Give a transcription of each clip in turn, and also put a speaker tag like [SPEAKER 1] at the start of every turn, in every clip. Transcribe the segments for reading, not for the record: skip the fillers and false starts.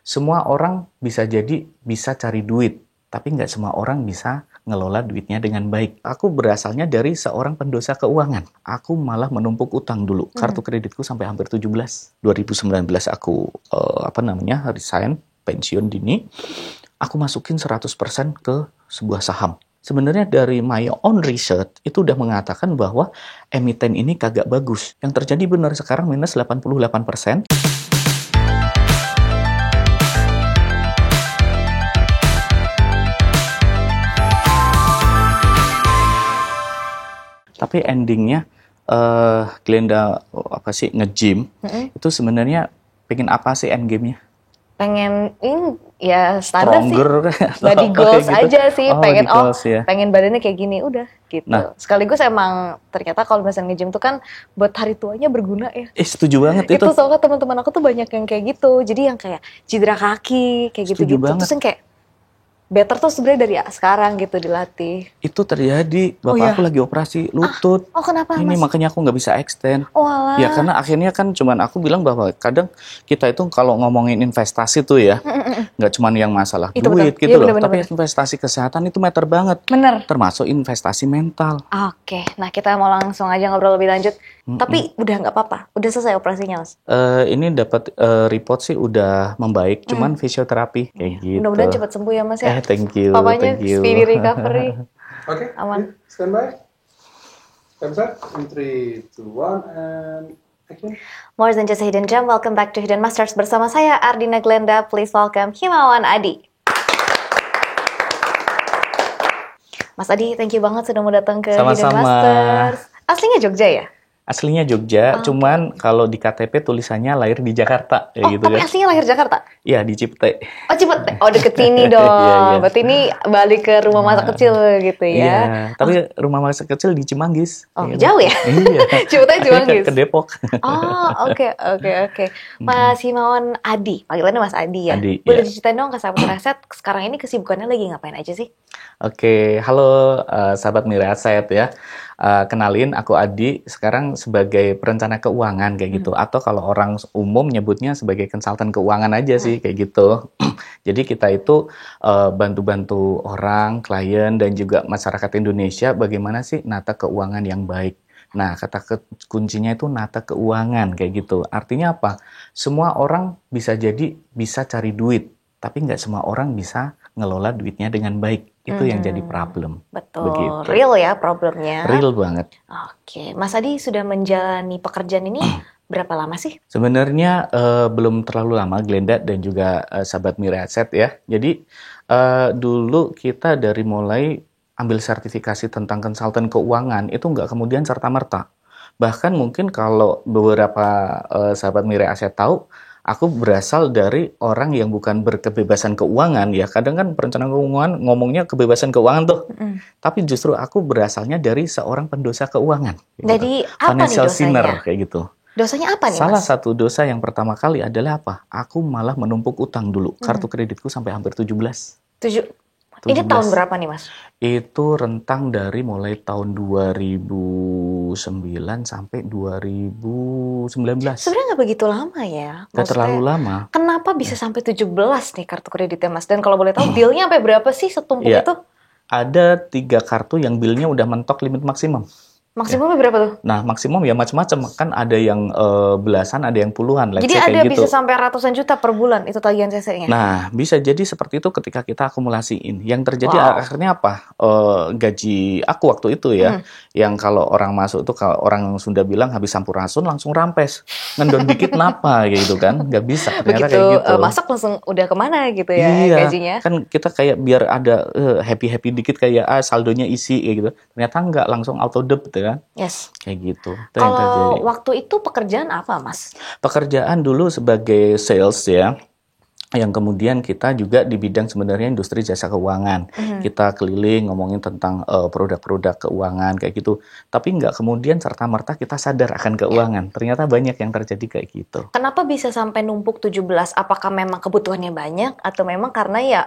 [SPEAKER 1] Semua orang bisa cari duit, tapi nggak semua orang bisa ngelola duitnya dengan baik. Aku berasalnya dari seorang pendosa keuangan. Aku malah menumpuk utang dulu. Kartu kreditku sampai hampir 17. 2019 aku resign, pensiun dini. Aku masukin 100% ke sebuah saham. Sebenarnya dari my own research itu udah mengatakan bahwa emiten ini kagak bagus. Yang terjadi benar sekarang minus 88%. Tapi endingnya Glenda nge-gym itu sebenarnya pengen apa sih endgame-nya?
[SPEAKER 2] Pengen ya standar
[SPEAKER 1] Stronger,
[SPEAKER 2] sih, body goals
[SPEAKER 1] gitu.
[SPEAKER 2] aja sih, pengen
[SPEAKER 1] ya.
[SPEAKER 2] pengen badannya kayak gini udah gitu.
[SPEAKER 1] Nah,
[SPEAKER 2] sekaligus emang ternyata kalau misalnya nge-gym tuh kan buat hari tuanya berguna ya.
[SPEAKER 1] Setuju banget itu.
[SPEAKER 2] Soalnya teman-teman aku tuh banyak yang kayak gitu, jadi yang kayak cedera kaki kayak gitu-gitu. Terus yang kayak better tuh sebenarnya dari sekarang gitu dilatih.
[SPEAKER 1] Itu terjadi, bapak aku lagi operasi lutut.
[SPEAKER 2] Kenapa
[SPEAKER 1] Ini
[SPEAKER 2] Mas?
[SPEAKER 1] makanya aku nggak bisa extend.
[SPEAKER 2] Alah.
[SPEAKER 1] Ya karena akhirnya kan cuman aku bilang bahwa kadang kita itu kalau ngomongin investasi tuh ya, nggak cuman yang masalah
[SPEAKER 2] itu
[SPEAKER 1] duit
[SPEAKER 2] betul.
[SPEAKER 1] gitu
[SPEAKER 2] Bener,
[SPEAKER 1] loh.
[SPEAKER 2] bener,
[SPEAKER 1] Tapi investasi kesehatan itu meter banget.
[SPEAKER 2] Bener.
[SPEAKER 1] Termasuk investasi mental.
[SPEAKER 2] Oke, nah kita mau langsung aja ngobrol lebih lanjut. Tapi udah nggak apa-apa, udah selesai operasinya Mas?
[SPEAKER 1] Ini dapat report sih udah membaik, cuman fisioterapi kayak gitu.
[SPEAKER 2] Mudah-mudahan cepat sembuh ya Mas ya.
[SPEAKER 1] Thank you.
[SPEAKER 2] Papanya
[SPEAKER 1] thank you.
[SPEAKER 2] speedy recovery.
[SPEAKER 3] Oke,
[SPEAKER 2] Aman.
[SPEAKER 3] Stand by. Start in 3, 2, 1, and action.
[SPEAKER 2] More than just a hidden gem, welcome back to Hidden Masters bersama saya Ardina Glenda. Please welcome Himawan Adi. Mas Adi, thank you banget sudah mau datang ke Hidden Masters. Aslinya Jogja ya?
[SPEAKER 1] Aslinya Jogja, cuman kalau di KTP tulisannya lahir di Jakarta.
[SPEAKER 2] Tapi aslinya lahir Jakarta?
[SPEAKER 1] Iya, di Cipete.
[SPEAKER 2] Cipete. Deket sini dong.
[SPEAKER 1] Iya.
[SPEAKER 2] Berarti ini balik ke rumah masa kecil gitu ya?
[SPEAKER 1] Iya, tapi rumah masa kecil di Cimanggis.
[SPEAKER 2] Jauh ya?
[SPEAKER 1] Iya.
[SPEAKER 2] Cipete Cimanggis?
[SPEAKER 1] Ke Depok.
[SPEAKER 2] Oke. Mas Himawan Adi, panggilannya Mas Adi ya?
[SPEAKER 1] Adi,
[SPEAKER 2] boleh
[SPEAKER 1] ya.
[SPEAKER 2] diceritain dong ke sahabat Miraset, sekarang ini kesibukannya lagi ngapain aja sih?
[SPEAKER 1] Oke, halo sahabat Miraset ya. Kenalin, aku Adi, sekarang sebagai perencana keuangan kayak gitu. Atau kalau orang umum nyebutnya sebagai konsultan keuangan aja sih kayak gitu. Jadi kita itu bantu-bantu orang, klien, dan juga masyarakat Indonesia bagaimana sih nata keuangan yang baik. Nah, kata kuncinya itu nata keuangan kayak gitu. Artinya apa? Semua orang bisa cari duit, tapi nggak semua orang bisa ngelola duitnya dengan baik. Itu yang jadi problem.
[SPEAKER 2] Betul.
[SPEAKER 1] Begitu.
[SPEAKER 2] Real ya problemnya.
[SPEAKER 1] Real banget.
[SPEAKER 2] Oke. Mas Adi sudah menjalani pekerjaan ini berapa lama sih?
[SPEAKER 1] Sebenarnya belum terlalu lama, Glenda dan juga sahabat Miraset ya. Jadi dulu kita dari mulai ambil sertifikasi tentang konsultan keuangan itu nggak kemudian serta-merta. Bahkan mungkin kalau beberapa sahabat Miraset tahu, aku berasal dari orang yang bukan berkebebasan keuangan ya. Kadang kan perencanaan keuangan ngomongnya kebebasan keuangan tuh. Tapi justru aku berasalnya dari seorang pendosa keuangan.
[SPEAKER 2] Jadi
[SPEAKER 1] gitu.
[SPEAKER 2] apa
[SPEAKER 1] Financial
[SPEAKER 2] nih dosanya?
[SPEAKER 1] sinner kayak gitu.
[SPEAKER 2] Dosanya apa nih
[SPEAKER 1] Salah
[SPEAKER 2] Mas?
[SPEAKER 1] satu dosa yang pertama kali adalah apa? Aku malah menumpuk utang dulu. Kartu kreditku sampai hampir 17.
[SPEAKER 2] Ini tahun berapa nih Mas?
[SPEAKER 1] Itu rentang dari mulai tahun 2009 sampai 2019.
[SPEAKER 2] Sebenarnya nggak begitu lama ya.
[SPEAKER 1] Nggak terlalu lama.
[SPEAKER 2] Kenapa bisa sampai 17 nih kartu kreditnya Mas? Dan kalau boleh tahu bill-nya sampai berapa sih setumpuk itu?
[SPEAKER 1] Ada 3 kartu yang bill-nya udah mentok limit maksimum.
[SPEAKER 2] Maksimumnya berapa tuh?
[SPEAKER 1] Nah, maksimum ya macam-macam. Kan ada yang belasan, ada yang puluhan.
[SPEAKER 2] Jadi ada bisa sampai ratusan juta per bulan itu tagihan CC-nya?
[SPEAKER 1] Nah, bisa jadi seperti itu ketika kita akumulasiin. Yang terjadi akhirnya apa? Gaji aku waktu itu ya, yang kalau orang masuk tuh, kalau orang Sunda bilang habis sampurasun langsung rampes. Ngendon dikit napa gitu kan? Nggak bisa. Ternyata
[SPEAKER 2] begitu
[SPEAKER 1] kayak gitu.
[SPEAKER 2] Masak langsung udah kemana gitu ya gajinya?
[SPEAKER 1] Kan kita kayak biar ada happy-happy dikit kayak saldonya isi kayak gitu. Ternyata nggak, langsung auto debit kan?
[SPEAKER 2] Yes.
[SPEAKER 1] Kayak gitu.
[SPEAKER 2] Kalau waktu itu pekerjaan apa Mas?
[SPEAKER 1] Pekerjaan dulu sebagai sales ya. Yang kemudian kita juga di bidang sebenarnya industri jasa keuangan. Kita keliling ngomongin tentang produk-produk keuangan kayak gitu. Tapi nggak kemudian serta-merta kita sadar akan keuangan. Ternyata banyak yang terjadi kayak gitu.
[SPEAKER 2] Kenapa bisa sampai numpuk 17? Apakah memang kebutuhannya banyak atau memang karena ya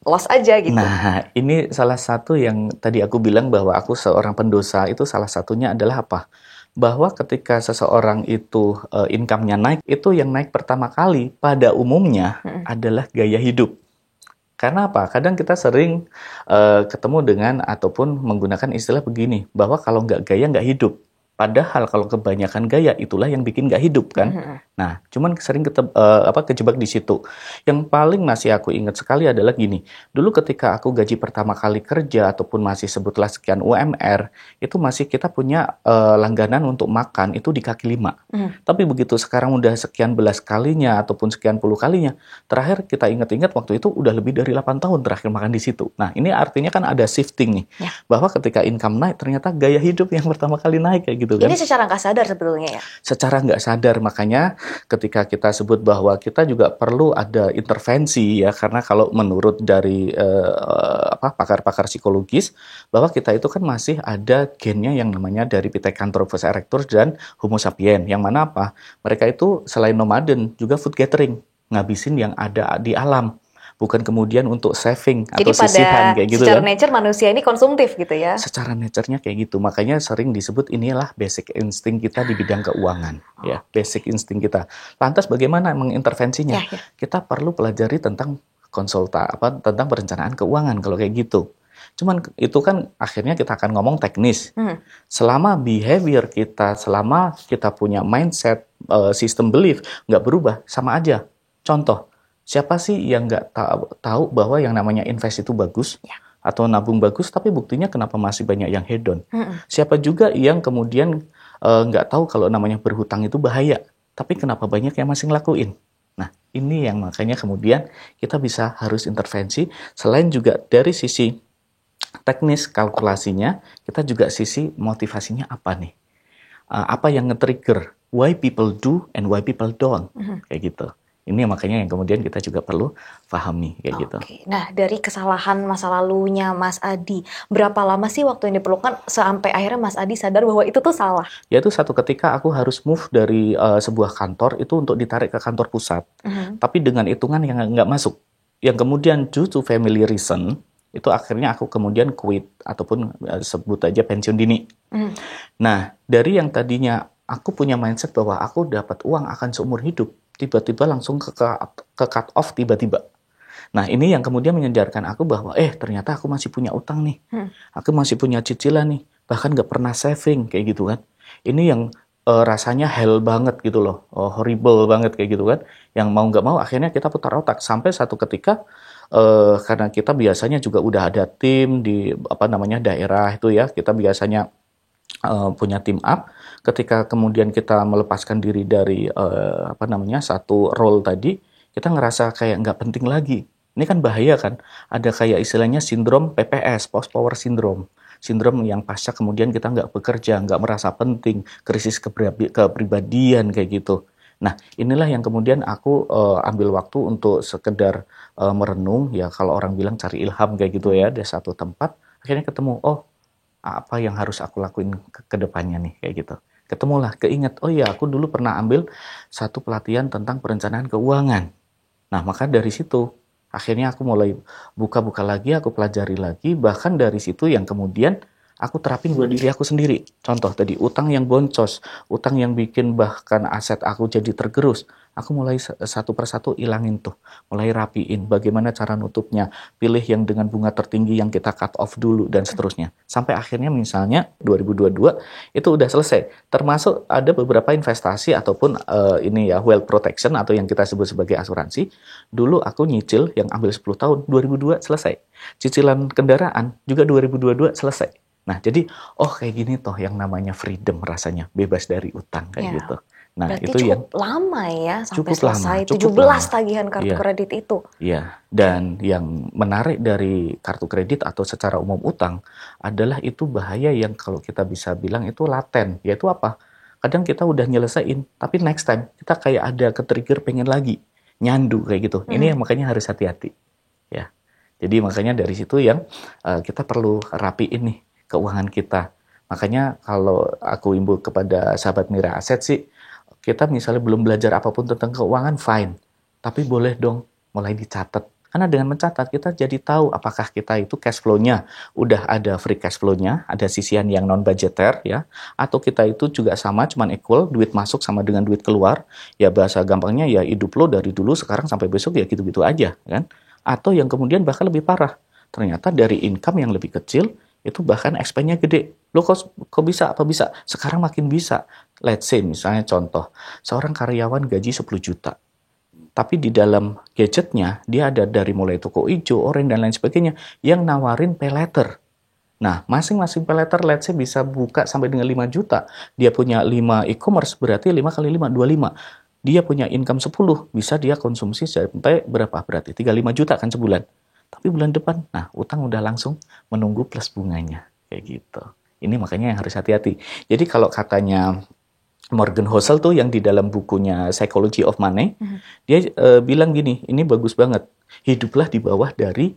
[SPEAKER 2] loss aja gitu?
[SPEAKER 1] Nah, ini salah satu yang tadi aku bilang bahwa aku seorang pendosa, itu salah satunya adalah apa? bahwa ketika seseorang itu income-nya naik, itu yang naik pertama kali pada umumnya adalah gaya hidup. Karena apa? Kadang kita sering ketemu dengan ataupun menggunakan istilah begini, bahwa kalau nggak gaya nggak hidup. Padahal kalau kebanyakan gaya itulah yang bikin nggak hidup kan. Nah, cuman sering kejebak di situ. Yang paling masih aku ingat sekali adalah gini. Dulu ketika aku gaji pertama kali kerja ataupun masih sebutlah sekian UMR, itu masih kita punya langganan untuk makan itu di kaki lima. Tapi begitu sekarang udah sekian belas kalinya ataupun sekian puluh kalinya, terakhir kita ingat-ingat waktu itu udah lebih dari 8 tahun terakhir makan di situ. Nah, ini artinya kan ada shifting nih. Bahwa ketika income naik, ternyata gaya hidup yang pertama kali naik kayak gitu kan.
[SPEAKER 2] Ini secara nggak sadar sebetulnya ya?
[SPEAKER 1] Secara nggak sadar, makanya ketika kita sebut bahwa kita juga perlu ada intervensi ya, karena kalau menurut dari pakar-pakar psikologis, bahwa kita itu kan masih ada gennya yang namanya dari Pithecanthropus erectus dan Homo sapiens, yang mana apa? Mereka itu selain nomaden juga food gathering, ngabisin yang ada di alam. Bukan kemudian untuk saving atau sisihan kayak gitu kan.
[SPEAKER 2] Jadi pada secara nature manusia ini konsumtif gitu ya?
[SPEAKER 1] Secara nature-nya kayak gitu. Makanya sering disebut inilah basic insting kita di bidang keuangan. Ya, basic insting kita. Lantas bagaimana mengintervensinya? Kita perlu pelajari tentang tentang perencanaan keuangan kalau kayak gitu. Cuman itu kan akhirnya kita akan ngomong teknis. Selama behavior kita, selama kita punya mindset, system belief nggak berubah, sama aja. Contoh, siapa sih yang nggak tahu bahwa yang namanya invest itu bagus atau nabung bagus, tapi buktinya kenapa masih banyak yang hedon? Siapa juga yang kemudian nggak tahu kalau namanya berhutang itu bahaya, tapi kenapa banyak yang masih ngelakuin? Nah, ini yang makanya kemudian kita harus intervensi, selain juga dari sisi teknis kalkulasinya, kita juga sisi motivasinya apa nih? Apa yang nge-trigger? Why people do and why people don't? Kayak gitu. Ini makanya yang kemudian kita juga perlu pahami kayak gitu.
[SPEAKER 2] Nah, dari kesalahan masa lalunya Mas Adi, berapa lama sih waktu yang diperlukan sampai akhirnya Mas Adi sadar bahwa itu tuh salah?
[SPEAKER 1] Yaitu satu ketika aku harus move dari sebuah kantor itu untuk ditarik ke kantor pusat, tapi dengan hitungan yang nggak masuk. Yang kemudian due to family reason, itu akhirnya aku kemudian quit ataupun sebut aja pensiun dini. Nah, dari yang tadinya aku punya mindset bahwa aku dapat uang akan seumur hidup, tiba-tiba langsung ke cut off tiba-tiba. Nah, ini yang kemudian menyadarkan aku bahwa ternyata aku masih punya utang nih. Aku masih punya cicilan nih. Bahkan gak pernah saving kayak gitu kan. Ini yang rasanya hell banget gitu loh. Horrible banget kayak gitu kan. Yang mau gak mau akhirnya kita putar otak. Sampai satu ketika karena kita biasanya juga udah ada tim di daerah itu ya. Kita biasanya punya team up. Ketika kemudian kita melepaskan diri dari satu role tadi, kita ngerasa kayak nggak penting lagi. Ini kan bahaya kan? Ada kayak istilahnya sindrom PPS, post power syndrome. Sindrom yang pasca kemudian kita nggak bekerja, nggak merasa penting, krisis kepribadian kayak gitu. Nah, inilah yang kemudian aku ambil waktu untuk sekedar merenung, ya kalau orang bilang cari ilham kayak gitu ya, dari satu tempat, akhirnya ketemu, apa yang harus aku lakuin ke depannya nih, kayak gitu. Ketemulah, keinget, aku dulu pernah ambil satu pelatihan tentang perencanaan keuangan. Nah, maka dari situ, akhirnya aku mulai buka-buka lagi, aku pelajari lagi, bahkan dari situ yang kemudian aku terapin buat diri aku sendiri. Contoh tadi, utang yang boncos, utang yang bikin bahkan aset aku jadi tergerus. Aku mulai satu persatu ilangin tuh, mulai rapiin bagaimana cara nutupnya, pilih yang dengan bunga tertinggi yang kita cut off dulu dan seterusnya. Sampai akhirnya misalnya 2022 itu udah selesai. Termasuk ada beberapa investasi ataupun wealth protection atau yang kita sebut sebagai asuransi. Dulu aku nyicil yang ambil 10 tahun, 2002 selesai. Cicilan kendaraan juga 2022 selesai. Nah, jadi kayak gini toh yang namanya freedom rasanya, bebas dari utang kayak gitu. Nah,
[SPEAKER 2] berarti
[SPEAKER 1] itu
[SPEAKER 2] cukup lama ya sampai selesai 17 tagihan kartu kredit itu.
[SPEAKER 1] Iya, dan yang menarik dari kartu kredit atau secara umum utang adalah itu bahaya yang kalau kita bisa bilang itu laten, yaitu apa? Kadang kita udah nyelesain, tapi next time kita kayak ada ke-trigger pengen lagi, nyandu kayak gitu. Ini yang makanya harus hati-hati. Ya. Jadi makanya dari situ yang kita perlu rapiin nih keuangan kita. Makanya kalau aku imbau kepada sahabat Mira Aset sih, kita misalnya belum belajar apapun tentang keuangan, fine. Tapi boleh dong mulai dicatat. Karena dengan mencatat kita jadi tahu apakah kita itu cash flow-nya udah ada free cash flow-nya, ada sisian yang non budgeter ya, atau kita itu juga sama cuman equal, duit masuk sama dengan duit keluar. Ya bahasa gampangnya ya hidup lo dari dulu sekarang sampai besok ya gitu-gitu aja kan. Atau yang kemudian bahkan lebih parah. Ternyata dari income yang lebih kecil itu bahkan expense-nya gede. Loh kok bisa? Apa bisa? Sekarang makin bisa. Let's say misalnya contoh, seorang karyawan gaji 10 juta. Tapi di dalam gadgetnya, dia ada dari mulai toko hijau, orange, dan lain sebagainya, yang nawarin pay later. Nah, masing-masing pay later, let's say bisa buka sampai dengan 5 juta. Dia punya 5 e-commerce, berarti 5 kali 5, 25. Dia punya income 10, bisa dia konsumsi sampai berapa? Berarti 35 juta kan sebulan. Tapi bulan depan, nah utang udah langsung menunggu plus bunganya. Kayak gitu. Ini makanya yang harus hati-hati. Jadi kalau katanya Morgan Housel tuh yang di dalam bukunya Psychology of Money, dia bilang gini, ini bagus banget. Hiduplah di bawah dari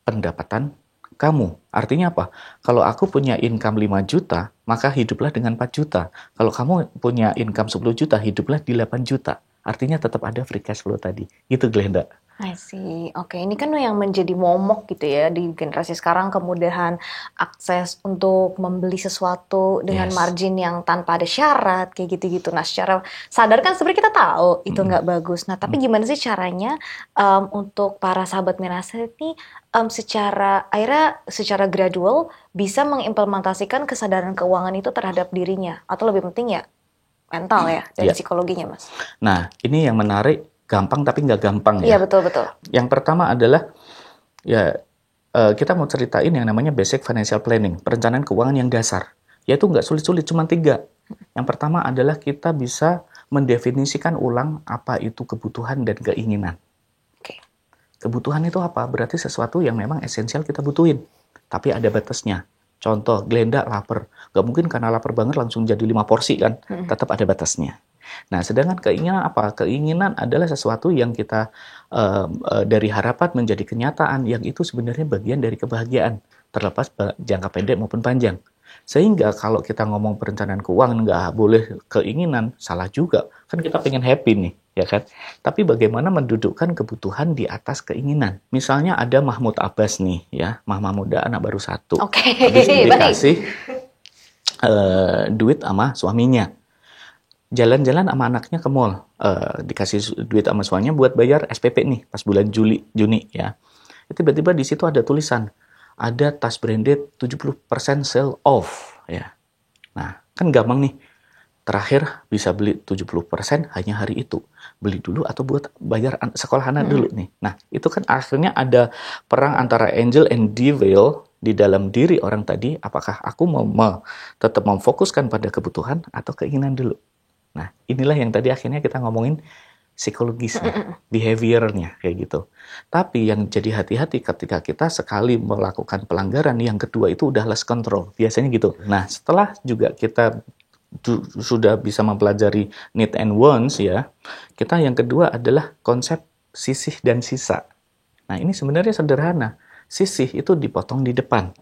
[SPEAKER 1] pendapatan kamu. Artinya apa? Kalau aku punya income 5 juta, maka hiduplah dengan 4 juta. Kalau kamu punya income 10 juta, hiduplah di 8 juta. Artinya tetap ada free cash flow tadi. Gitu Glenda.
[SPEAKER 2] I see. Oke, ini kan yang menjadi momok gitu ya di generasi sekarang, kemudahan akses untuk membeli sesuatu dengan margin yang tanpa ada syarat kayak gitu-gitu. Nah, secara sadar kan sebenarnya kita tahu itu nggak bagus. Nah, tapi gimana sih caranya untuk para sahabat Miraset ini secara gradual bisa mengimplementasikan kesadaran keuangan itu terhadap dirinya, atau lebih penting ya mental ya dari psikologinya, Mas.
[SPEAKER 1] Nah, ini yang menarik. Gampang tapi nggak gampang ya.
[SPEAKER 2] Iya, betul-betul.
[SPEAKER 1] Yang pertama adalah ya kita mau ceritain yang namanya basic financial planning, perencanaan keuangan yang dasar. Yaitu nggak sulit-sulit, cuma 3. Yang pertama adalah kita bisa mendefinisikan ulang apa itu kebutuhan dan keinginan.
[SPEAKER 2] Oke.
[SPEAKER 1] Kebutuhan itu apa? Berarti sesuatu yang memang esensial kita butuhin, tapi ada batasnya. Contoh, Glenda lapar. Nggak mungkin karena lapar banget langsung jadi 5 porsi kan. Tetap ada batasnya. Nah, sedangkan keinginan apa? Keinginan adalah sesuatu yang kita dari harapan menjadi kenyataan, yang itu sebenarnya bagian dari kebahagiaan, terlepas jangka pendek maupun panjang. Sehingga kalau kita ngomong perencanaan keuangan nggak boleh keinginan, salah juga. Kan kita pengen happy nih, ya kan? Tapi bagaimana mendudukkan kebutuhan di atas keinginan? Misalnya ada Mahmud Abbas nih, ya, Mama muda anak baru 1.
[SPEAKER 2] Oke,
[SPEAKER 1] Habis dikasih duit sama suaminya. Jalan-jalan sama anaknya ke mall, dikasih duit sama suaminya buat bayar SPP nih pas bulan Juni ya. Tiba-tiba di situ ada tulisan, ada tas branded 70% sale off ya. Nah, kan gampang nih. Terakhir bisa beli 70% hanya hari itu. Beli dulu atau buat bayar sekolah anak dulu nih. Nah, itu kan akhirnya ada perang antara angel and devil di dalam diri orang tadi. Apakah aku mau tetap memfokuskan pada kebutuhan atau keinginan dulu? Nah, inilah yang tadi akhirnya kita ngomongin psikologisnya, behaviornya, kayak gitu. Tapi yang jadi hati-hati ketika kita sekali melakukan pelanggaran, yang kedua itu udah lost control, biasanya gitu. Nah, setelah juga kita sudah bisa mempelajari need and wants ya, kita yang kedua adalah konsep sisih dan sisa. Nah, ini sebenarnya sederhana. Sisih itu dipotong di depan,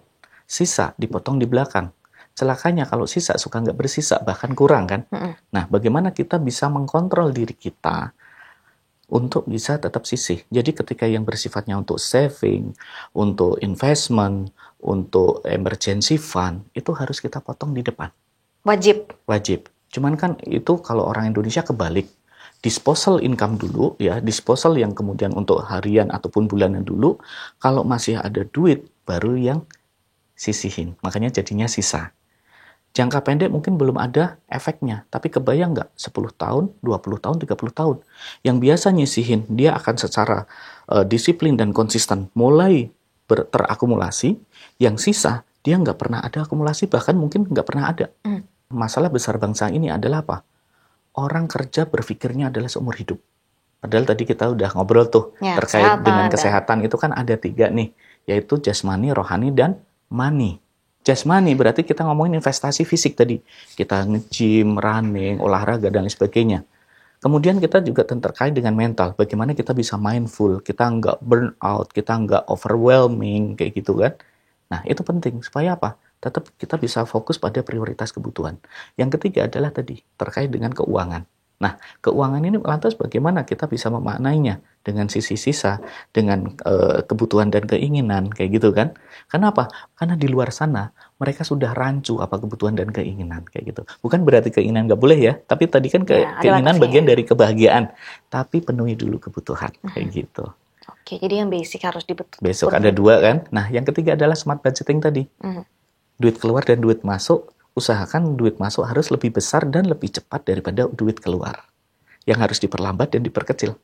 [SPEAKER 1] sisa dipotong di belakang. Celakanya kalau sisa suka nggak bersisa, bahkan kurang kan. Nah, bagaimana kita bisa mengkontrol diri kita untuk bisa tetap sisih. Jadi ketika yang bersifatnya untuk saving, untuk investment, untuk emergency fund, itu harus kita potong di depan. Wajib. Cuman kan itu kalau orang Indonesia kebalik. Disposal income dulu ya, disposal yang kemudian untuk harian ataupun bulanan dulu. Kalau masih ada duit, baru yang sisihin. Makanya jadinya sisa. Jangka pendek mungkin belum ada efeknya, tapi kebayang nggak 10 tahun, 20 tahun, 30 tahun. Yang biasa nyisihin, dia akan secara disiplin dan konsisten mulai terakumulasi, yang sisa dia nggak pernah ada akumulasi, bahkan mungkin nggak pernah ada. Masalah besar bangsa ini adalah apa? Orang kerja berpikirnya adalah seumur hidup. Padahal tadi kita udah ngobrol tuh ya, terkait dengan kesehatan itu kan ada 3 nih, yaitu jasmani, rohani, dan money. Jasmani berarti kita ngomongin investasi fisik tadi. Kita nge-gym, running, olahraga, dan lain sebagainya. Kemudian kita juga terkait dengan mental. Bagaimana kita bisa mindful, kita nggak burn out, kita nggak overwhelming, kayak gitu kan. Nah, itu penting. Supaya apa? Tetap kita bisa fokus pada prioritas kebutuhan. Yang ketiga adalah tadi, terkait dengan keuangan. Nah, keuangan ini lantas bagaimana kita bisa memaknainya? dengan sisi sisa, dengan kebutuhan dan keinginan, kayak gitu kan. Kenapa? Karena di luar sana mereka sudah rancu apa kebutuhan dan keinginan, kayak gitu. Bukan berarti keinginan nggak boleh ya, tapi tadi kan
[SPEAKER 2] Ya, ada
[SPEAKER 1] keinginan
[SPEAKER 2] batasnya
[SPEAKER 1] bagian
[SPEAKER 2] ya.
[SPEAKER 1] dari kebahagiaan, tapi penuhi dulu kebutuhan, kayak gitu.
[SPEAKER 2] Oke, jadi yang basic harus dibetul.
[SPEAKER 1] Besok ada 2 kan. Nah, yang ketiga adalah smart budgeting tadi. Duit keluar dan duit masuk, usahakan duit masuk harus lebih besar dan lebih cepat daripada duit keluar. Yang harus diperlambat dan diperkecil.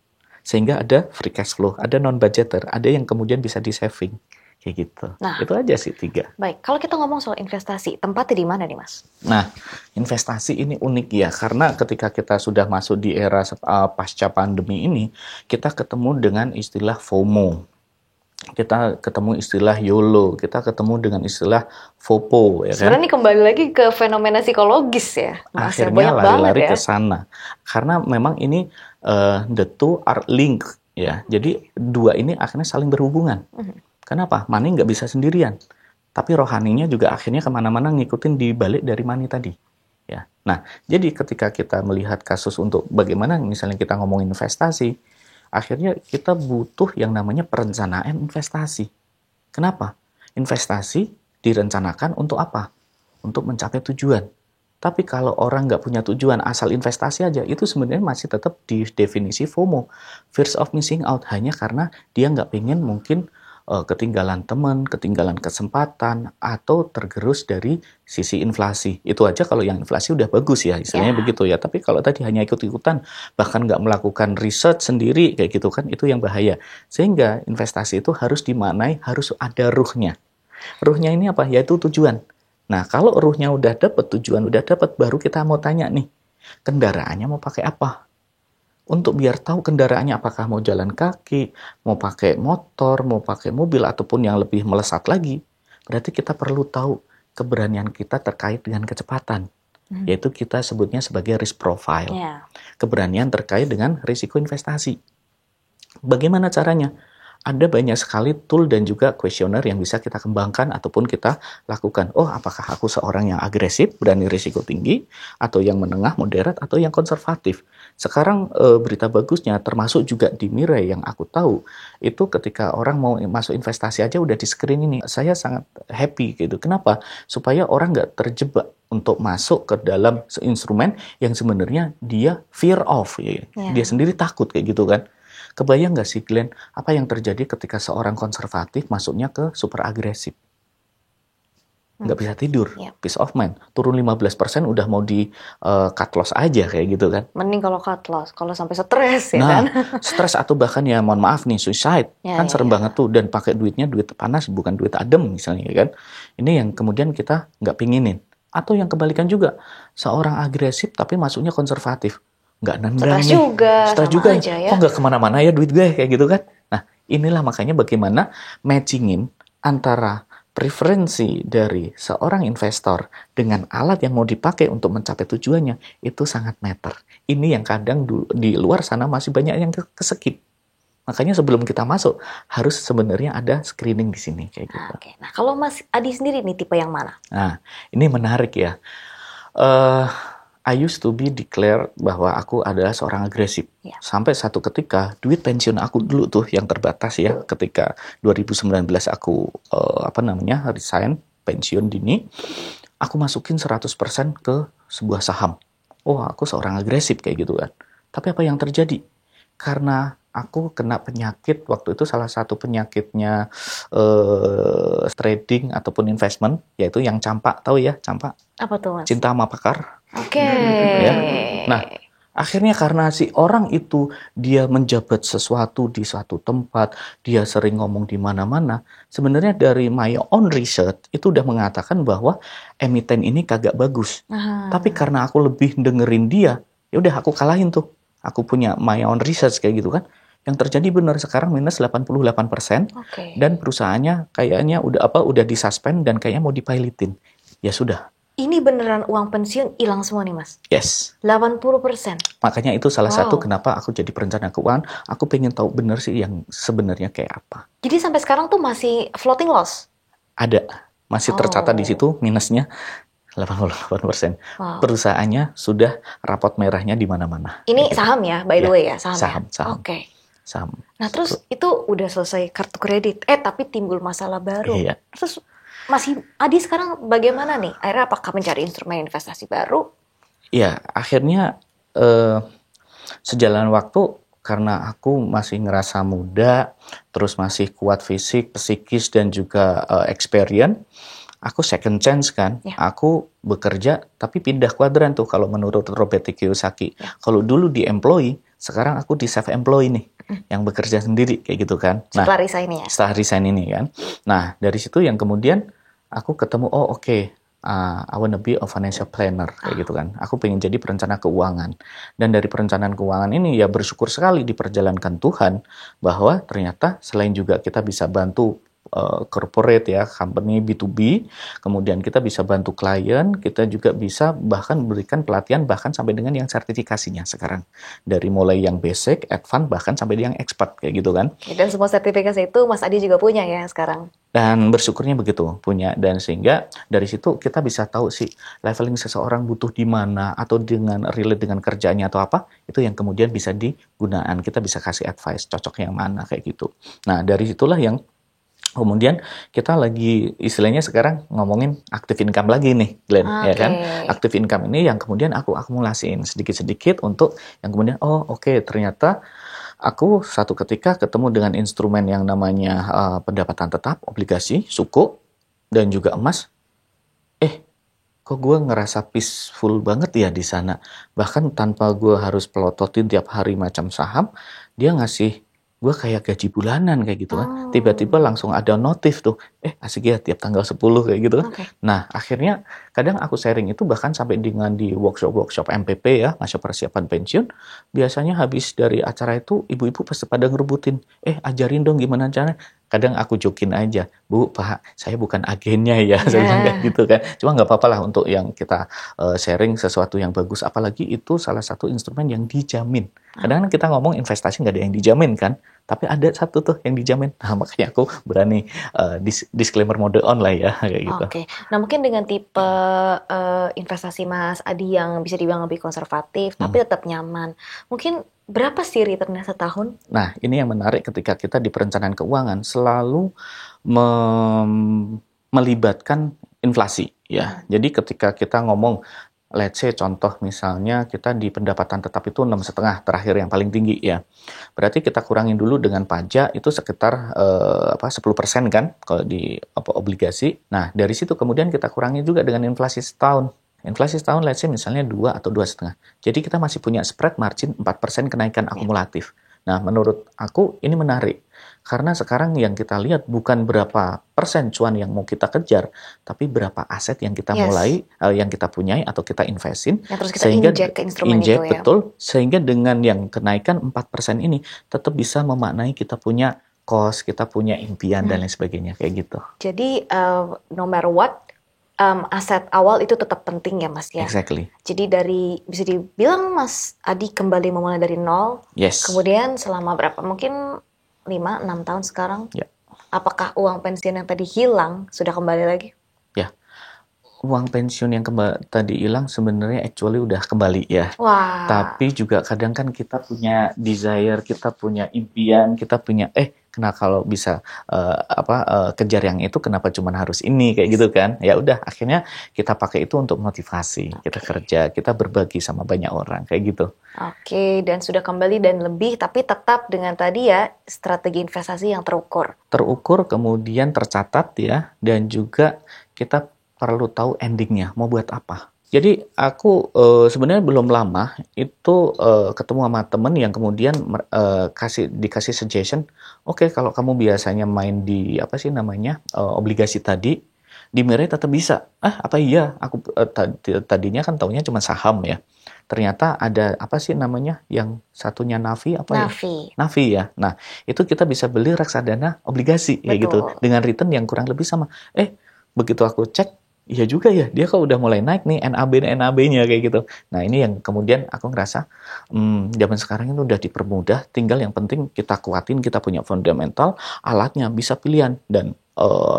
[SPEAKER 1] Sehingga ada free cash flow, ada non-budgeter, ada yang kemudian bisa di-saving. Kayak gitu.
[SPEAKER 2] Nah.
[SPEAKER 1] Itu aja sih 3.
[SPEAKER 2] Baik, kalau kita ngomong soal investasi, tempatnya di mana nih Mas?
[SPEAKER 1] Nah, investasi ini unik ya, karena ketika kita sudah masuk di era pasca pandemi ini, kita ketemu dengan istilah FOMO. Kita ketemu istilah YOLO, kita ketemu dengan istilah FOPO, ya kan?
[SPEAKER 2] Sebenarnya ini kembali lagi ke fenomena psikologis ya, Mas.
[SPEAKER 1] Akhirnya
[SPEAKER 2] Banyak
[SPEAKER 1] lari-lari
[SPEAKER 2] banget ya.
[SPEAKER 1] ke sana. Karena memang ini the two are linked ya. Jadi 2 ini akhirnya saling berhubungan. Kenapa? Money nggak bisa sendirian. Tapi rohaninya juga akhirnya kemana-mana ngikutin di balik dari money tadi. Ya. Nah, jadi ketika kita melihat kasus untuk bagaimana misalnya kita ngomongin investasi, akhirnya kita butuh yang namanya perencanaan investasi. Kenapa? Investasi direncanakan untuk apa? Untuk mencapai tujuan. Tapi kalau orang nggak punya tujuan, asal investasi aja, itu sebenarnya masih tetap di definisi FOMO, fear of missing out, hanya karena dia nggak pengen mungkin ketinggalan teman, ketinggalan kesempatan, atau tergerus dari sisi inflasi. Itu aja kalau yang inflasi udah bagus ya, istilahnya begitu ya. Tapi kalau tadi hanya ikut-ikutan, bahkan nggak melakukan riset sendiri, kayak gitu kan, itu yang bahaya. Sehingga investasi itu harus dimaknai, harus ada ruhnya. Ruhnya ini apa? Yaitu tujuan. Nah, kalau ruhnya udah dapet, tujuan udah dapet, baru kita mau tanya nih, kendaraannya mau pakai apa? Untuk biar tahu kendaraannya apakah mau jalan kaki, mau pakai motor, mau pakai mobil, ataupun yang lebih melesat lagi, berarti kita perlu tahu keberanian kita terkait dengan kecepatan. Yaitu kita sebutnya sebagai risk profile. Keberanian terkait dengan risiko investasi. Bagaimana caranya? Ada banyak sekali tool dan juga kuesioner yang bisa kita kembangkan ataupun kita lakukan. Oh, apakah aku seorang yang agresif, berani risiko tinggi, atau yang menengah, moderat, atau yang konservatif? Sekarang berita bagusnya, termasuk juga di Mirai yang aku tahu, itu ketika orang mau masuk investasi aja udah di screen ini. Saya sangat happy gitu. Kenapa? Supaya orang nggak terjebak untuk masuk ke dalam instrumen yang sebenarnya dia fear of. Ya. Dia sendiri takut kayak gitu kan. Kebayang nggak sih Glenn, apa yang terjadi ketika seorang konservatif masuknya ke super agresif? Nggak bisa tidur, peace of mind. Turun 15% udah mau di cut loss aja kayak gitu kan.
[SPEAKER 2] Mending kalau cut loss, kalau sampai stres ya
[SPEAKER 1] nah,
[SPEAKER 2] kan.
[SPEAKER 1] Stres atau bahkan ya mohon maaf nih, suicide. Kan serem banget tuh. Dan pakai duitnya duit panas, bukan duit adem misalnya kan. Ini yang kemudian kita nggak pinginin. Atau yang kebalikan juga, seorang agresif tapi masuknya konservatif. Nggak nendang
[SPEAKER 2] Stres juga
[SPEAKER 1] aja
[SPEAKER 2] ya.
[SPEAKER 1] Kok nggak kemana-mana ya duit gue kayak gitu kan. Nah, inilah makanya bagaimana matchingin antara preferensi dari seorang investor dengan alat yang mau dipakai untuk mencapai tujuannya itu sangat matter. Ini yang kadang di luar sana masih banyak yang kesekip. Makanya sebelum kita masuk harus sebenarnya ada screening di sini kayak gitu.
[SPEAKER 2] Oke. Nah, kalau Mas Adi sendiri nih tipe yang mana?
[SPEAKER 1] Nah, ini menarik ya. I used to be declare bahwa aku adalah seorang agresif. Sampai satu ketika, duit pensiun aku dulu tuh yang terbatas ya, ketika 2019 aku resign, pensiun dini, aku masukin 100% ke sebuah saham. Oh, aku seorang agresif kayak gitu kan. Tapi apa yang terjadi? Karena aku kena penyakit, waktu itu salah satu penyakitnya trading ataupun investment, yaitu yang campak, tahu ya campak?
[SPEAKER 2] Apa tuh Mas?
[SPEAKER 1] Cinta sama pakar.
[SPEAKER 2] Oke.
[SPEAKER 1] Ya. Nah, akhirnya karena si orang itu dia menjabat sesuatu di suatu tempat, dia sering ngomong di mana-mana, sebenarnya dari my own research itu udah mengatakan bahwa emiten ini kagak bagus. Tapi karena aku lebih dengerin dia, ya udah aku kalahin tuh. Aku punya my own research kayak gitu kan. Yang terjadi benar sekarang minus 88%. Dan perusahaannya kayaknya udah disuspend dan kayaknya mau dipilotin. Ya sudah.
[SPEAKER 2] Ini beneran uang pensiun hilang semua nih Mas?
[SPEAKER 1] Yes.
[SPEAKER 2] 80%?
[SPEAKER 1] Makanya itu salah satu kenapa aku jadi perencana keuangan. Aku pengen tahu bener sih yang sebenarnya kayak apa.
[SPEAKER 2] Jadi sampai sekarang tuh masih floating loss?
[SPEAKER 1] Ada. Masih tercatat di situ minusnya 88%. Perusahaannya sudah rapot merahnya di mana-mana.
[SPEAKER 2] Ini saham ya, by the way ya? Saham.
[SPEAKER 1] Saham.
[SPEAKER 2] Oke.
[SPEAKER 1] saham.
[SPEAKER 2] Nah terus itu udah selesai kartu kredit, tapi timbul masalah baru.
[SPEAKER 1] Iya.
[SPEAKER 2] Terus masih Adi sekarang bagaimana nih? Akhirnya apakah mencari instrumen investasi baru?
[SPEAKER 1] Iya, akhirnya sejalan waktu karena aku masih ngerasa muda, terus masih kuat fisik, psikis dan juga experience. Aku second chance kan, aku bekerja tapi pindah kuadran tuh kalau menurut Robert T. Kiyosaki. Kalau dulu di employee, sekarang aku di self employee nih, yang bekerja sendiri kayak gitu kan.
[SPEAKER 2] Setelah resign ini ya?
[SPEAKER 1] Setelah resign ini kan. Nah dari situ yang kemudian aku ketemu, I wanna be a financial planner kayak gitu kan. Aku pengen jadi perencana keuangan. Dan dari perencanaan keuangan ini ya bersyukur sekali diperjalankan Tuhan bahwa ternyata selain juga kita bisa bantu corporate ya, company B2B, kemudian kita bisa bantu klien, kita juga bisa bahkan berikan pelatihan bahkan sampai dengan yang sertifikasinya sekarang. Dari mulai yang basic, advance, bahkan sampai yang expert kayak gitu kan.
[SPEAKER 2] Dan semua sertifikasi itu Mas Adi juga punya ya sekarang?
[SPEAKER 1] Dan bersyukurnya begitu, punya. Dan sehingga dari situ kita bisa tahu sih leveling seseorang butuh di mana atau dengan relate dengan kerjanya atau apa, itu yang kemudian bisa digunakan. Kita bisa kasih advice, cocok yang mana kayak gitu. Nah, dari situlah yang kemudian kita lagi istilahnya sekarang ngomongin active income lagi nih, Glenn, ya kan? Active income ini yang kemudian aku akumulasiin sedikit-sedikit untuk yang kemudian ternyata aku satu ketika ketemu dengan instrumen yang namanya pendapatan tetap, obligasi, suku, dan juga emas. Kok gue ngerasa peaceful banget ya di sana. Bahkan tanpa gue harus pelototin tiap hari macam saham, dia ngasih gue kayak gaji bulanan kayak gitu kan. Tiba-tiba langsung ada notif tuh, asik ya tiap tanggal 10 kayak gitu kan. Nah akhirnya kadang aku sharing itu bahkan sampai dengan di workshop MPP ya, masa persiapan pensiun. Biasanya habis dari acara itu ibu-ibu pasti pada ngerebutin, ajarin dong gimana caranya. Kadang aku jokin aja, Bu, Pak, saya bukan agennya ya, saya bilang kayak gitu kan. Cuma nggak apa-apa lah untuk yang kita sharing sesuatu yang bagus. Apalagi itu salah satu instrumen yang dijamin. Kadang kita ngomong investasi nggak ada yang dijamin kan, tapi ada satu tuh yang dijamin. Nah makanya aku berani disclaimer mode on lah ya kayak gitu.
[SPEAKER 2] Oke. Nah mungkin dengan tipe investasi Mas Adi yang bisa dibilang lebih konservatif, tapi tetap nyaman. Mungkin berapa sih returnnya setahun?
[SPEAKER 1] Nah, ini yang menarik ketika kita di perencanaan keuangan selalu melibatkan inflasi ya. Jadi ketika kita ngomong let's say contoh misalnya kita di pendapatan tetap itu 6,5 terakhir yang paling tinggi ya. Berarti kita kurangin dulu dengan pajak itu sekitar 10% kan kalau di obligasi. Nah, dari situ kemudian kita kurangi juga dengan inflasi setahun. Inflasi setahun let's say misalnya 2 atau 2,5. Jadi kita masih punya spread margin 4% kenaikan akumulatif. Nah, menurut aku ini menarik. Karena sekarang yang kita lihat bukan berapa persen cuan yang mau kita kejar, tapi berapa aset yang kita mulai, yang kita punyai atau kita investin.
[SPEAKER 2] Ya, terus kita injek ke instrumen itu ya.
[SPEAKER 1] Betul, sehingga dengan yang kenaikan 4% ini tetap bisa memaknai kita punya cost, kita punya impian dan lain sebagainya kayak gitu.
[SPEAKER 2] Jadi no matter what, aset awal itu tetap penting ya Mas ya.
[SPEAKER 1] Exactly.
[SPEAKER 2] Jadi bisa dibilang Mas Adi kembali memulai dari nol.
[SPEAKER 1] Yes.
[SPEAKER 2] Kemudian selama berapa? Mungkin 5-6 tahun sekarang.
[SPEAKER 1] Ya.
[SPEAKER 2] Apakah uang pensiun yang tadi hilang sudah kembali lagi?
[SPEAKER 1] Ya. Uang pensiun yang tadi hilang sebenarnya actually udah kembali ya.
[SPEAKER 2] Wah.
[SPEAKER 1] Tapi juga kadang kan kita punya desire, kita punya impian, kita punya kenapa kalau bisa kejar yang itu kenapa cuman harus ini kayak gitu kan. Ya udah akhirnya kita pakai itu untuk motivasi. Kita kerja, kita berbagi sama banyak orang kayak gitu.
[SPEAKER 2] Oke, dan sudah kembali dan lebih tapi tetap dengan tadi ya strategi investasi yang terukur.
[SPEAKER 1] Terukur kemudian tercatat ya, dan juga kita perlu tahu endingnya mau buat apa. Jadi aku sebenarnya belum lama itu ketemu sama temen yang kemudian dikasih suggestion, kalau kamu biasanya main di obligasi tadi, di Mirai tetap bisa. Aku tadinya kan taunya cuma saham ya. Ternyata ada yang satunya Navi Navi ya. Nah itu kita bisa beli reksadana obligasi kayak gitu dengan return yang kurang lebih sama. Begitu aku cek, iya juga ya, dia kok udah mulai naik nih NAB-nya kayak gitu. Nah ini yang kemudian aku ngerasa zaman sekarang ini udah dipermudah, tinggal yang penting kita kuatin, kita punya fundamental, alatnya bisa pilihan, dan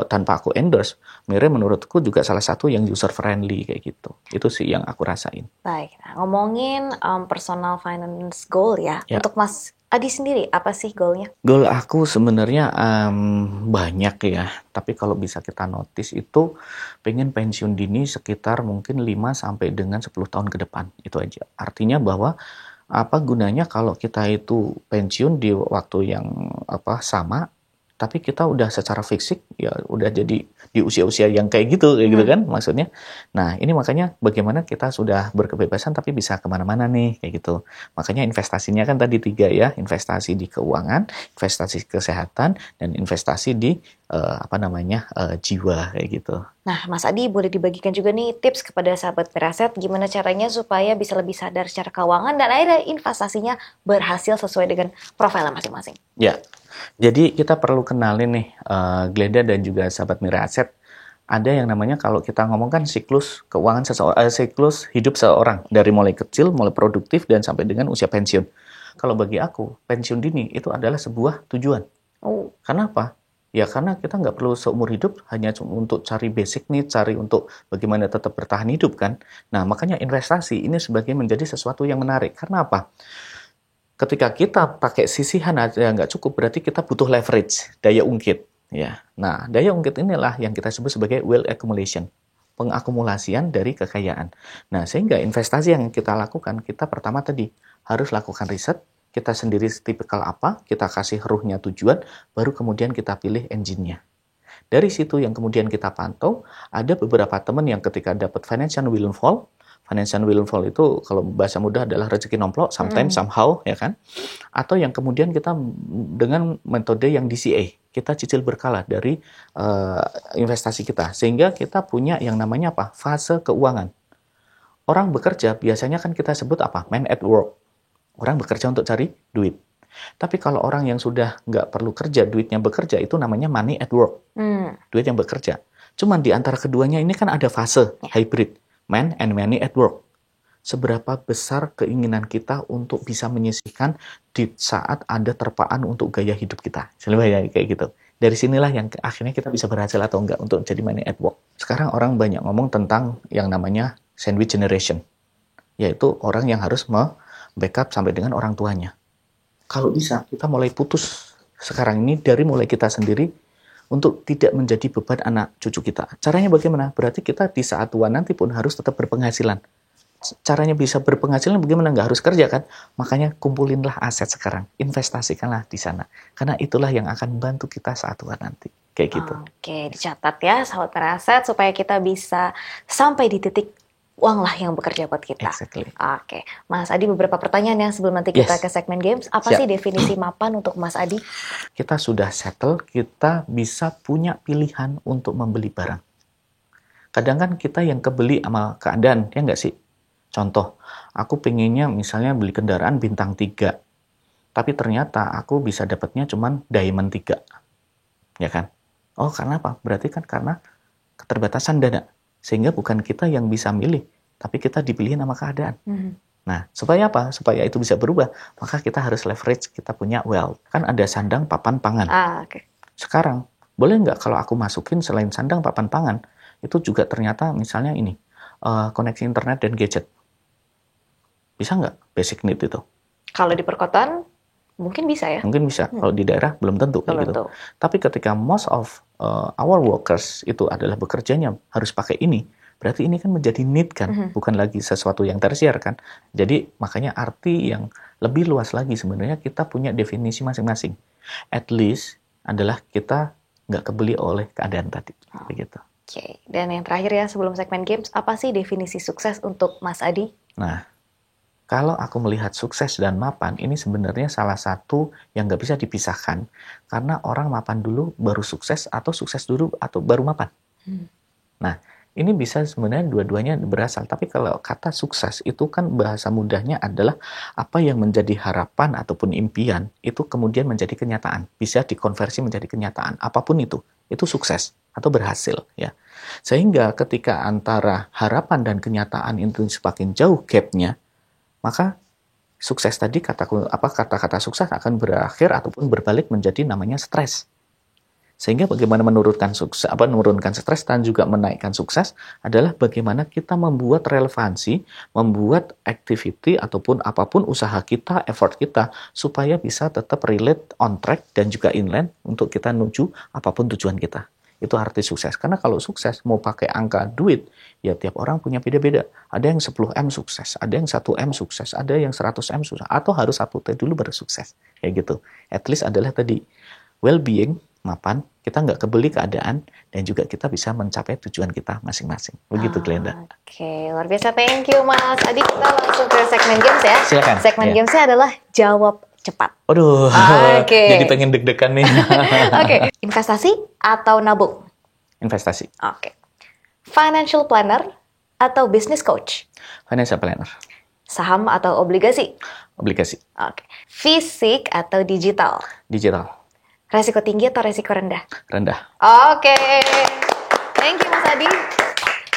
[SPEAKER 1] tanpa aku endorse, Mire menurutku juga salah satu yang user friendly kayak gitu. Itu sih yang aku rasain.
[SPEAKER 2] Baik, nah, ngomongin personal finance goal ya.
[SPEAKER 1] Ya.
[SPEAKER 2] Untuk Mas Adi sendiri, apa sih goalnya?
[SPEAKER 1] Goal aku sebenarnya banyak ya, tapi kalau bisa kita notice itu pengen pensiun dini sekitar mungkin 5 sampai dengan 10 tahun ke depan, itu aja. Artinya bahwa apa gunanya kalau kita itu pensiun di waktu yang sama, tapi kita udah secara fisik ya udah jadi di usia-usia yang kayak gitu kan maksudnya. Nah ini makanya bagaimana kita sudah berkebebasan tapi bisa kemana-mana nih kayak gitu. Makanya investasinya kan tadi 3 ya, investasi di keuangan, investasi kesehatan, dan investasi di jiwa kayak gitu.
[SPEAKER 2] Nah, Mas Adi boleh dibagikan juga nih tips kepada sahabat Miraset gimana caranya supaya bisa lebih sadar secara keuangan dan akhirnya investasinya berhasil sesuai dengan profilnya masing-masing.
[SPEAKER 1] Ya, jadi kita perlu kenalin nih Glenda dan juga sahabat Miraset. Ada yang namanya kalau kita ngomongkan siklus keuangan siklus hidup seseorang dari mulai kecil, mulai produktif dan sampai dengan usia pensiun. Kalau bagi aku, pensiun dini itu adalah sebuah tujuan.
[SPEAKER 2] Oh.
[SPEAKER 1] Kenapa? Ya karena kita nggak perlu seumur hidup hanya untuk cari basic nih, cari untuk bagaimana tetap bertahan hidup kan. Nah makanya investasi ini sebagai menjadi sesuatu yang menarik. Karena apa? Ketika kita pakai sisihan aja nggak cukup, berarti kita butuh leverage, daya ungkit. Ya, nah daya ungkit inilah yang kita sebut sebagai wealth accumulation, pengakumulasian dari kekayaan. Nah, sehingga investasi yang kita lakukan, kita pertama tadi harus lakukan riset, kita sendiri tipikal apa, kita kasih ruhnya tujuan, baru kemudian kita pilih engine-nya. Dari situ yang kemudian kita pantau, ada beberapa teman yang ketika dapat financial windfall itu kalau bahasa mudah adalah rezeki nomplok, sometimes, somehow, ya kan? Atau yang kemudian kita dengan metode yang DCA, kita cicil berkala dari investasi kita, sehingga kita punya yang namanya apa? Fase keuangan. Orang bekerja biasanya kan kita sebut apa? Man at work. Orang bekerja untuk cari duit. Tapi kalau orang yang sudah nggak perlu kerja, duitnya bekerja, itu namanya money at work. Duit yang bekerja. Cuman di antara keduanya ini kan ada fase hybrid. Man and money at work. Seberapa besar keinginan kita untuk bisa menyisihkan di saat ada terpaan untuk gaya hidup kita. Selalu kayak gitu. Dari sinilah yang akhirnya kita bisa berhasil atau enggak untuk jadi money at work. Sekarang orang banyak ngomong tentang yang namanya sandwich generation. Yaitu orang yang harus backup sampai dengan orang tuanya. Kalau bisa, kita mulai putus sekarang ini dari mulai kita sendiri untuk tidak menjadi beban anak cucu kita. Caranya bagaimana? Berarti kita di saat tua nanti pun harus tetap berpenghasilan. Caranya bisa berpenghasilan bagaimana? Nggak harus kerja kan? Makanya kumpulinlah aset sekarang. Investasikanlah di sana. Karena itulah yang akan membantu kita saat tua nanti. Kayak gitu.
[SPEAKER 2] Oke, dicatat ya sahabat Miraset supaya kita bisa sampai di titik uanglah yang bekerja buat kita.
[SPEAKER 1] Exactly.
[SPEAKER 2] Oke, Mas Adi beberapa pertanyaan ya sebelum nanti kita ke segmen games. Apa sih definisi mapan untuk Mas Adi?
[SPEAKER 1] Kita sudah settle, kita bisa punya pilihan untuk membeli barang. Kadang kan kita yang kebeli sama keadaan, ya nggak sih? Contoh, aku pengennya misalnya beli kendaraan bintang 3, tapi ternyata aku bisa dapatnya cuman diamond 3. Ya kan? Oh, karena apa? Berarti kan karena keterbatasan dana. Sehingga bukan kita yang bisa milih, tapi kita dipilihin sama keadaan. Nah, supaya apa? Supaya itu bisa berubah, maka kita harus leverage, kita punya wealth. Kan ada sandang, papan, pangan. Sekarang, boleh nggak kalau aku masukin selain sandang, papan, pangan, itu juga ternyata misalnya ini, koneksi internet dan gadget. Bisa nggak basic need itu?
[SPEAKER 2] Kalau di perkotaan, mungkin bisa ya?
[SPEAKER 1] Mungkin bisa, kalau di daerah belum tentu. Gitu. Tapi ketika most of our workers itu adalah bekerjanya harus pakai ini, berarti ini kan menjadi need kan, bukan lagi sesuatu yang tersier kan. Jadi makanya arti yang lebih luas lagi sebenarnya kita punya definisi masing-masing. At least adalah kita nggak kebeli oleh keadaan tadi. Begitu.
[SPEAKER 2] Oke, dan yang terakhir ya sebelum segmen games, apa sih definisi sukses untuk Mas Adi?
[SPEAKER 1] Nah, kalau aku melihat sukses dan mapan, ini sebenarnya salah satu yang nggak bisa dipisahkan. Karena orang mapan dulu baru sukses, atau sukses dulu atau baru mapan. Nah, ini bisa sebenarnya dua-duanya berasal. Tapi kalau kata sukses itu kan bahasa mudahnya adalah apa yang menjadi harapan ataupun impian, itu kemudian menjadi kenyataan. Bisa dikonversi menjadi kenyataan. Apapun itu sukses atau berhasil. Ya. Sehingga ketika antara harapan dan kenyataan itu semakin jauh gap-nya, maka sukses tadi kata-kata sukses akan berakhir ataupun berbalik menjadi namanya stres. Sehingga bagaimana menurunkan stres dan juga menaikkan sukses adalah bagaimana kita membuat relevansi, membuat activity ataupun apapun usaha kita, effort kita, supaya bisa tetap relate on track dan juga inline untuk kita menuju apapun tujuan kita. Itu arti sukses. Karena kalau sukses mau pakai angka duit, ya tiap orang punya beda-beda. Ada yang 10M sukses, ada yang 1M sukses, ada yang 100M sukses, atau harus 1T dulu baru sukses. Kayak gitu. At least adalah tadi, well-being, mapan, kita nggak kebeli keadaan, dan juga kita bisa mencapai tujuan kita masing-masing. Begitu, Glenda.
[SPEAKER 2] Oke, luar biasa. Thank you, Mas Adi. Kita langsung ke segmen games ya.
[SPEAKER 1] Silakan.
[SPEAKER 2] Segmen gamesnya adalah jawab cepat.
[SPEAKER 1] Aduh,
[SPEAKER 2] Oke.
[SPEAKER 1] jadi pengen deg-degan nih.
[SPEAKER 2] Oke, investasi atau nabung?
[SPEAKER 1] Investasi.
[SPEAKER 2] Oke. Financial planner atau business coach?
[SPEAKER 1] Financial planner.
[SPEAKER 2] Saham atau obligasi?
[SPEAKER 1] Obligasi.
[SPEAKER 2] Oke. Fisik atau digital?
[SPEAKER 1] Digital.
[SPEAKER 2] Resiko tinggi atau resiko rendah?
[SPEAKER 1] Rendah.
[SPEAKER 2] Oke. Thank you, Mas Adi.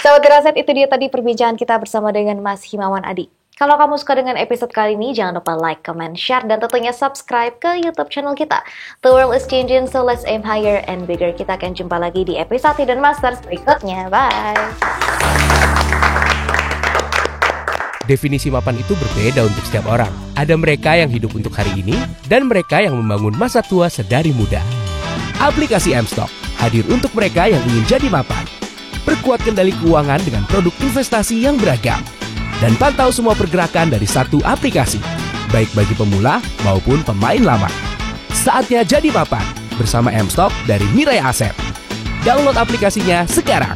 [SPEAKER 2] Sahabat Firasat, itu dia tadi perbincangan kita bersama dengan Mas Himawan Adi. Kalau kamu suka dengan episode kali ini, jangan lupa like, comment, share, dan tentunya subscribe ke YouTube channel kita. The world is changing, so let's aim higher and bigger. Kita akan jumpa lagi di episode Hidden Masters berikutnya. Bye!
[SPEAKER 4] Definisi mapan itu berbeda untuk setiap orang. Ada mereka yang hidup untuk hari ini, dan mereka yang membangun masa tua sedari muda. Aplikasi M-Stock hadir untuk mereka yang ingin jadi mapan. Perkuat kendali keuangan dengan produk investasi yang beragam. Dan pantau semua pergerakan dari satu aplikasi, baik bagi pemula maupun pemain lama. Saatnya jadi mapan bersama M-Stock dari Mirai Asset. Download aplikasinya sekarang.